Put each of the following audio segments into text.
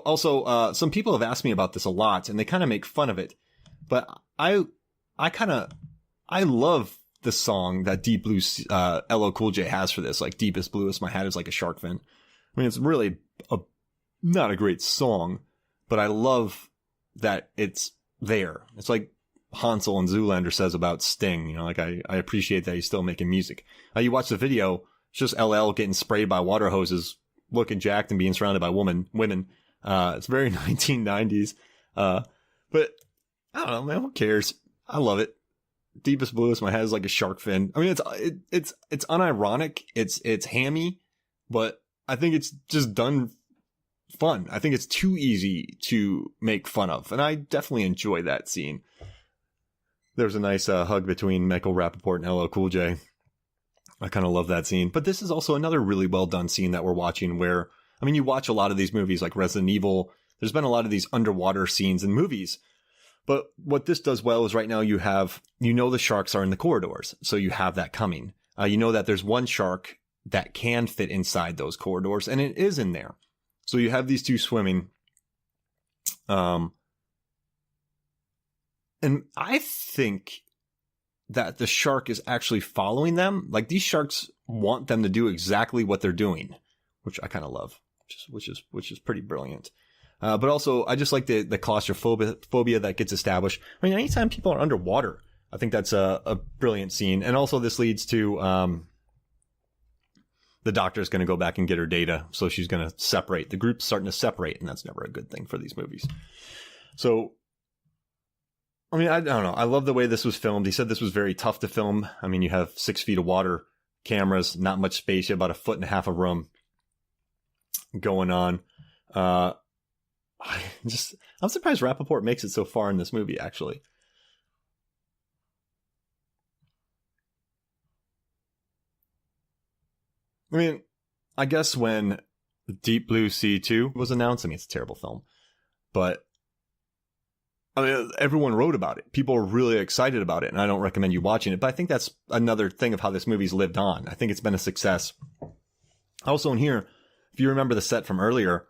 Also, some people have asked me about this a lot, and they kind of make fun of it. But I love the song that Deep Blue, LL Cool J has for this, like Deepest Bluest My Hat Is Like a Shark Fin. I mean, it's really not a great song, but I love that it's there. It's like Hansel and Zoolander says about Sting, you know, like I appreciate that he's still making music. You watch the video, it's just LL getting sprayed by water hoses, looking jacked and being surrounded by women. It's very 1990s. But I don't know, man, who cares? I love it. Deepest Bluest My Hat Is Like a Shark Fin. I mean, it's unironic. It's hammy, but I think it's just done fun. I think it's too easy to make fun of. And I definitely enjoy that scene. There's a nice hug between Michael Rappaport and LL Cool J. I kind of love that scene. But this is also another really well done scene that we're watching where, I mean, you watch a lot of these movies like Resident Evil. There's been a lot of these underwater scenes in movies. But what this does well is right now you know the sharks are in the corridors. So you have that coming. You know that there's one shark that can fit inside those corridors, and it is in there. So you have these two swimming. And I think that the shark is actually following them. Like, these sharks want them to do exactly what they're doing, which I kind of love, which is pretty brilliant. But also, I just like the claustrophobia that gets established. I mean, anytime people are underwater, I think that's a brilliant scene. And also, this leads to the doctor's going to go back and get her data, so she's going to separate. The group's starting to separate, and that's never a good thing for these movies. So, I mean, I don't know. I love the way this was filmed. He said this was very tough to film. I mean, you have 6 feet of water, cameras, not much space. You have about 1.5 feet of room going on. I'm surprised Rappaport makes it so far in this movie, actually. I mean, I guess when Deep Blue Sea 2 was announced, I mean, it's a terrible film, but I mean, everyone wrote about it. People are really excited about it, and I don't recommend you watching it, but I think that's another thing of how this movie's lived on. I think it's been a success. Also in here, if you remember the set from earlier,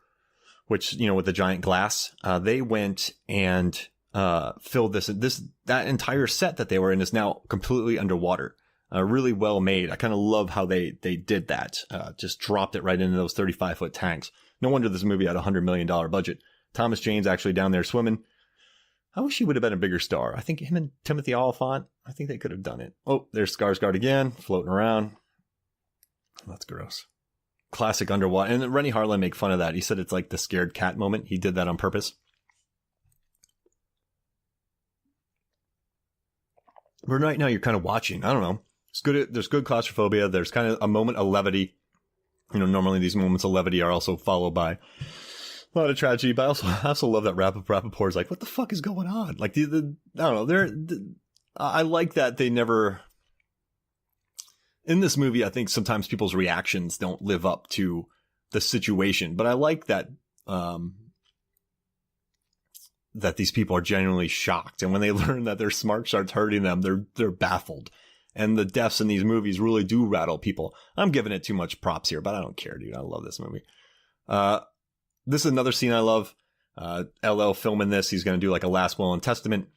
which, you know, with the giant glass, they went and filled that entire set that they were in is now completely underwater. Really well made. I kind of love how they did that. Just dropped it right into those 35-foot tanks. No wonder this movie had a $100 million budget. Thomas Jane's actually down there swimming. I wish he would have been a bigger star. I think him and Timothy Olyphant, I think they could have done it. Oh, there's Skarsgård again, floating around. That's gross. Classic underwater. And Rennie Harlan made fun of that. He said it's like the scared cat moment. He did that on purpose. But right now you're kind of watching. I don't know. It's good. There's good claustrophobia. There's kind of a moment of levity. You know, normally these moments of levity are also followed by a lot of tragedy. But I also love that Rappaport is like, what the fuck is going on? Like, I don't know. I like that they never... In this movie, I think sometimes people's reactions don't live up to the situation. But I like that that these people are genuinely shocked. And when they learn that their smart shark's hurting them, they're baffled. And the deaths in these movies really do rattle people. I'm giving it too much props here, but I don't care, dude. I love this movie. This is another scene I love. LL filming this. He's going to do like a last will and testament.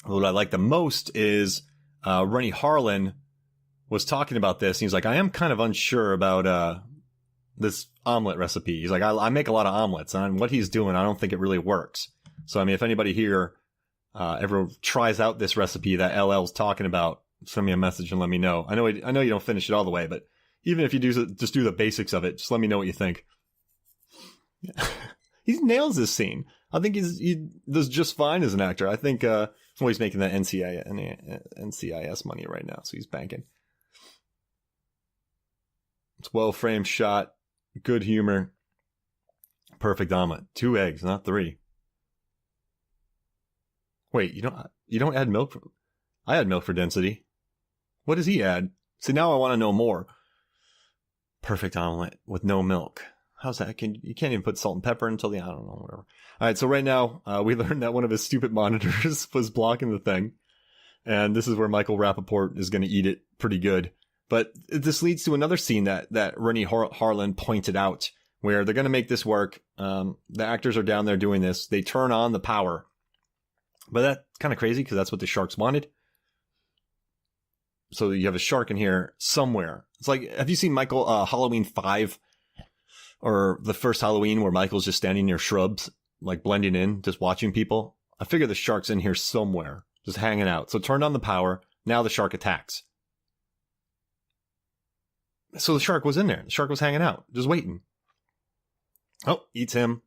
What I like the most is Rennie Harlan was talking about this. He's like, I am kind of unsure about this omelet recipe. He's like, I make a lot of omelets, and what he's doing, I don't think it really works. So, I mean, if anybody here ever tries out this recipe that LL's talking about, send me a message and let me know. I know you don't finish it all the way, but even if you just do the basics of it, just let me know what you think. He nails this scene. I think he does just fine as an actor. I think he's making that NCIS money right now, so he's banking. It's well-framed shot, good humor, perfect omelet. 2 eggs, not 3. Wait, you don't add milk? I add milk for density. What does he add? See, now I want to know more. Perfect omelet with no milk. How's that? You can't even put salt and pepper until I don't know, whatever. All right, so right now, we learned that one of his stupid monitors was blocking the thing. And this is where Michael Rappaport is going to eat it pretty good. But this leads to another scene that Rennie Harlan pointed out where they're going to make this work. The actors are down there doing this. They turn on the power. But that's kind of crazy because that's what the sharks wanted. So you have a shark in here somewhere. It's like, have you seen Halloween 5 or the first Halloween where Michael's just standing near shrubs, like blending in, just watching people? I figure the shark's in here somewhere, just hanging out. So turned on the power. Now the shark attacks. So the shark was in there. The shark was hanging out, just waiting. Oh, eats him.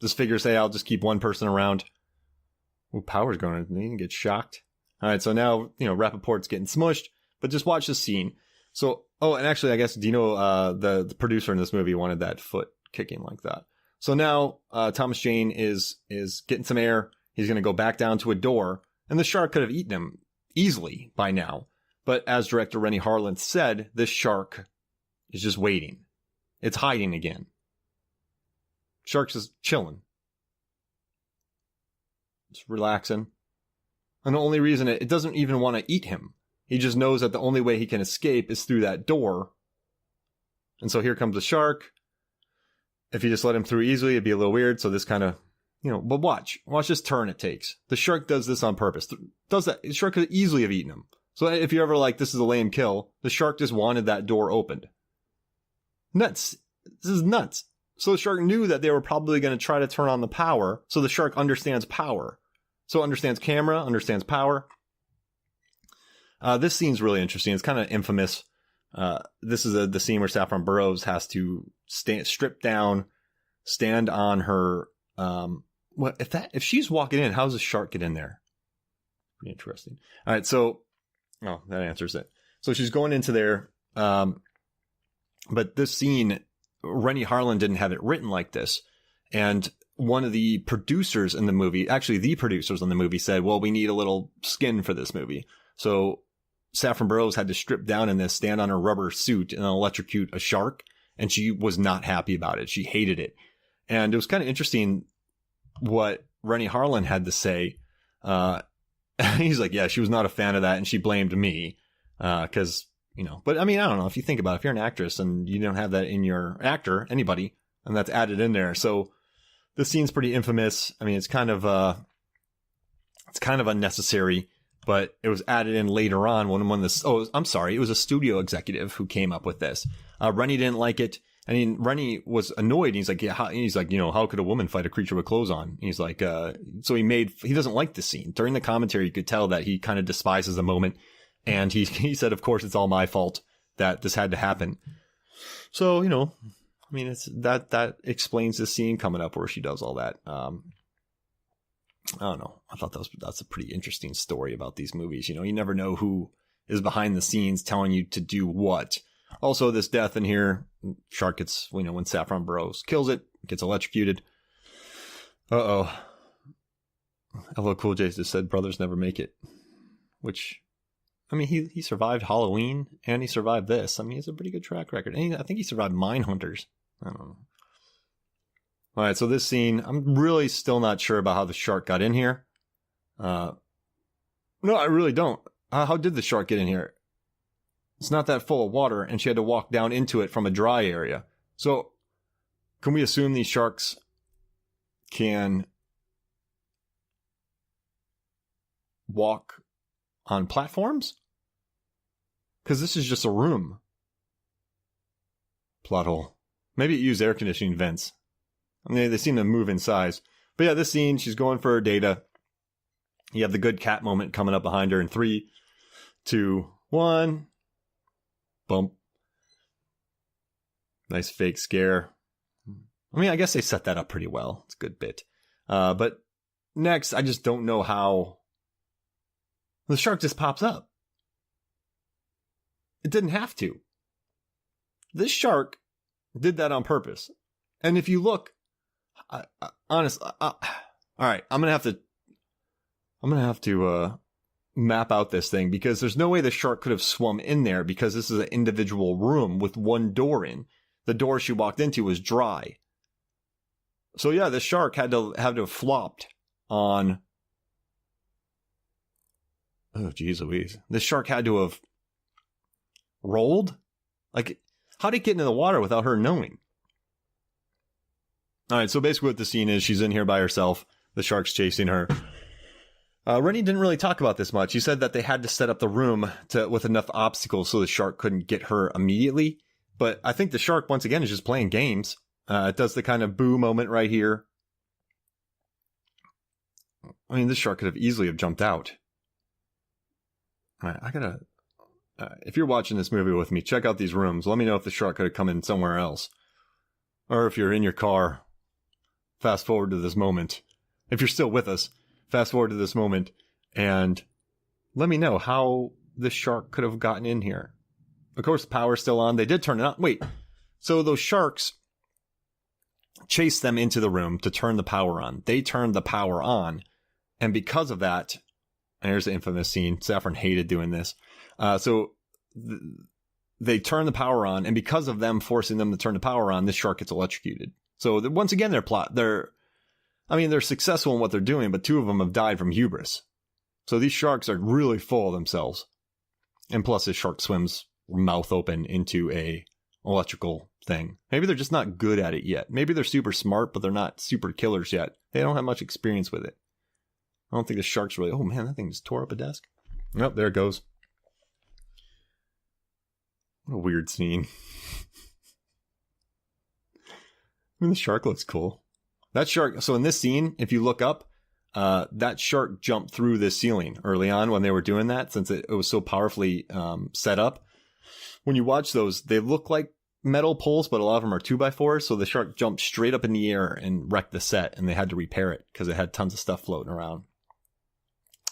Just figures, hey, I'll just keep one person around. Oh, power's going. He didn't get shocked. All right, so now, Rappaport's getting smushed. But just watch the scene. So, and actually, I guess, do you know the producer in this movie wanted that foot kicking like that? So now Thomas Jane is getting some air. He's going to go back down to a door. And the shark could have eaten him easily by now. But as director Renny Harlin said, this shark is just waiting. It's hiding again. Shark's just chilling. It's relaxing. And the only reason it doesn't even want to eat him. He just knows that the only way he can escape is through that door. And so here comes the shark. If you just let him through easily, it'd be a little weird. So this kind of, but watch this turn it takes. The shark does this on purpose. Does that. The shark could easily have eaten him. So if you're ever like, this is a lame kill, the shark just wanted that door opened. Nuts. This is nuts. So the shark knew that they were probably going to try to turn on the power. So the shark understands power. So it understands camera, understands power. This scene's really interesting. It's kind of infamous. This is the scene where Saffron Burrows has to strip down, stand on her. If she's walking in, how does the shark get in there? Pretty interesting. All right, so that answers it. So she's going into there, but this scene, Renny Harlin didn't have it written like this, and one of the producers in the movie, actually the producers in the movie, said, "Well, we need a little skin for this movie." So Saffron Burrows had to strip down in this, stand on her rubber suit, and electrocute a shark. And she was not happy about it. She hated it. And it was kind of interesting what Renny Harlin had to say. He's like, yeah, she was not a fan of that. And she blamed me. Because, but I mean, I don't know. If you think about it, if you're an actress and you don't have that in your actor, anybody, and that's added in there. So this scene's pretty infamous. I mean, it's kind of unnecessary. But it was added in later on when this. Oh, I'm sorry. It was a studio executive who came up with this. Renny didn't like it. I mean, Renny was annoyed. He's like, yeah. How could a woman fight a creature with clothes on? And he's like, so he doesn't like the scene. During the commentary, you could tell that he kind of despises the moment. And he said, of course, it's all my fault that this had to happen. So, I mean, it's that explains the scene coming up where she does all that. I don't know. I thought that's a pretty interesting story about these movies. You never know who is behind the scenes telling you to do what. Also, this death in here, shark gets, when Saffron Burrows kills it, gets electrocuted. LL Cool J just said brothers never make it. Which, I mean, he survived Halloween and he survived this. I mean, he has a pretty good track record. And I think he survived Mindhunters. I don't know. All right, so this scene, I'm really still not sure about how the shark got in here. No, I really don't. How did the shark get in here? It's not that full of water, and she had to walk down into it from a dry area. So, can we assume these sharks can walk on platforms? Because this is just a room. Plot hole. Maybe it used air conditioning vents. I mean, they seem to move in size. But yeah, this scene, she's going for her data. You have the good cat moment coming up behind her in 3, 2, 1. Bump. Nice fake scare. I mean, I guess they set that up pretty well. It's a good bit. But next, I just don't know how the shark just pops up. It didn't have to. This shark did that on purpose. And if you look, honestly, all right, I'm gonna have to map out this thing because there's no way the shark could have swum in there because this is an individual room with one door in. The door she walked into was dry. So yeah, the shark had to have flopped on. Oh, geez Louise. The shark had to have rolled? Like, how did it get into the water without her knowing? All right, so basically what the scene is, she's in here by herself. The shark's chasing her. Rennie didn't really talk about this much. He said that they had to set up the room with enough obstacles so the shark couldn't get her immediately. But I think the shark, once again, is just playing games. It does the kind of boo moment right here. I mean, this shark could have easily have jumped out. All right, I gotta... if you're watching this movie with me, check out these rooms. Let me know if the shark could have come in somewhere else. Or if you're in your car, fast forward to this moment. If you're still with us, fast forward to this moment and let me know how the shark could have gotten in here. Of course, the power's still on. They did turn it on. Wait, so those sharks chased them into the room to turn the power on. They turned the power on. And because of that, and here's the infamous scene. Safran hated doing this. They turn the power on, and because of them forcing them to turn the power on, this shark gets electrocuted. So once again, they're successful in what they're doing, but two of them have died from hubris. So these sharks are really full of themselves. And plus, this shark swims mouth open into a electrical thing. Maybe they're just not good at it yet. Maybe they're super smart, but they're not super killers yet. They don't have much experience with it. I don't think the shark's really... Oh man, that thing just tore up a desk. Nope, there it goes. What a weird scene. I mean, the shark looks cool. That shark... So in this scene, if you look up, that shark jumped through the ceiling early on when they were doing that, since it was so powerfully set up. When you watch those, they look like metal poles, but a lot of them are 2x4s. So the shark jumped straight up in the air and wrecked the set, and they had to repair it because it had tons of stuff floating around.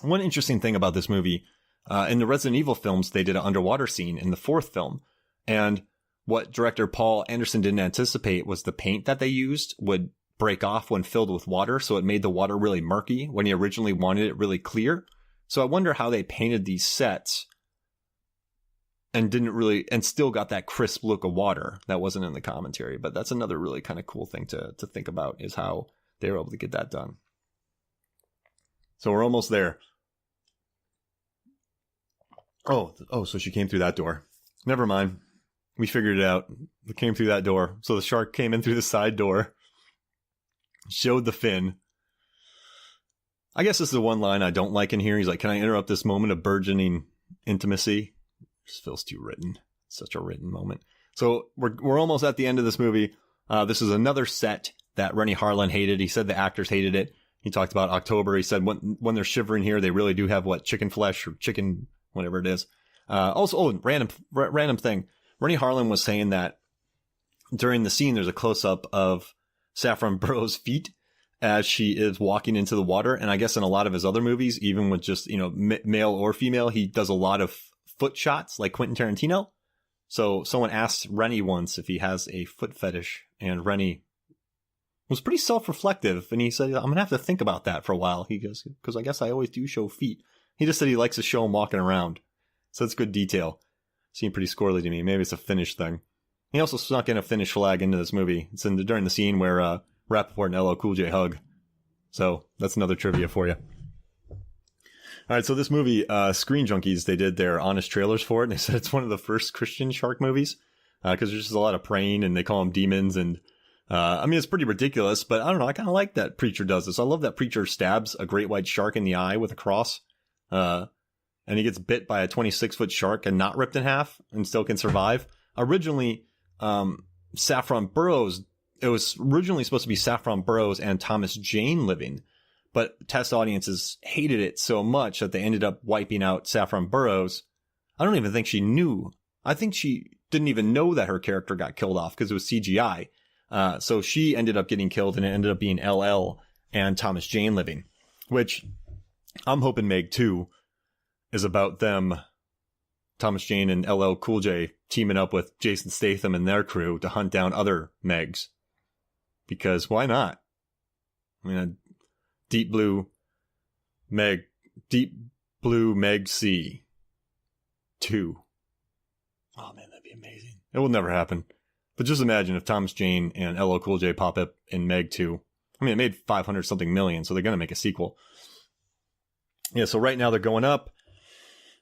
One interesting thing about this movie, in the Resident Evil films, they did an underwater scene in the fourth film. And what director Paul Anderson didn't anticipate was the paint that they used would break off when filled with water. So it made the water really murky when he originally wanted it really clear. So I wonder how they painted these sets and still got that crisp look of water that wasn't in the commentary. But that's another really kind of cool thing to think about, is how they were able to get that done. So we're almost there. Oh, so she came through that door. Never mind. We figured it out. It came through that door. So the shark came in through the side door. Showed the fin. I guess this is the one line I don't like in here. He's like, can I interrupt this moment of burgeoning intimacy? It just feels too written. Such a written moment. So we're almost at the end of this movie. This is another set that Renny Harlin hated. He said the actors hated it. He talked about October. He said when they're shivering here, they really do have chicken flesh or chicken, whatever it is. Random thing. Renny Harlin was saying that during the scene, there's a close-up of Saffron Burrows' feet as she is walking into the water. And I guess in a lot of his other movies, even with just, male or female, he does a lot of foot shots like Quentin Tarantino. So someone asked Renny once if he has a foot fetish, and Renny was pretty self-reflective, and he said, I'm going to have to think about that for a while. He goes, because I guess I always do show feet. He just said he likes to show them walking around. So that's good detail. Seemed pretty squirrely to me. Maybe it's a Finnish thing. He also snuck in a Finnish flag into this movie. It's during the scene where Rappaport and LL Cool J hug. So that's another trivia for you. All right, so this movie, Screen Junkies, they did their honest trailers for it, and they said it's one of the first Christian shark movies, because there's just a lot of praying, and they call them demons, and it's pretty ridiculous, but I don't know, I kind of like that Preacher does this. I love that Preacher stabs a great white shark in the eye with a cross, and he gets bit by a 26-foot shark and not ripped in half, and still can survive. Originally, Saffron Burrows, it was originally supposed to be Saffron Burrows and Thomas Jane living, but test audiences hated it so much that they ended up wiping out Saffron Burrows. I don't even think she knew. I think she didn't even know that her character got killed off because it was CGI. So she ended up getting killed, and it ended up being LL and Thomas Jane living, which I'm hoping Meg 2 is about them, Thomas Jane and LL Cool J, teaming up with Jason Statham and their crew to hunt down other Megs. Because why not? I mean, Deep Blue Meg C 2. Oh man, that'd be amazing. It will never happen. But just imagine if Thomas Jane and LL Cool J pop up in Meg 2. I mean, it made 500 something million, so they're going to make a sequel. Yeah, so right now they're going up.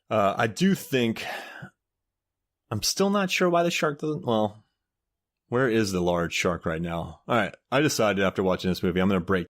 I do think... I'm still not sure why the shark doesn't... Well, Where is the large shark right now? All right. I decided after watching this movie, I'm going to break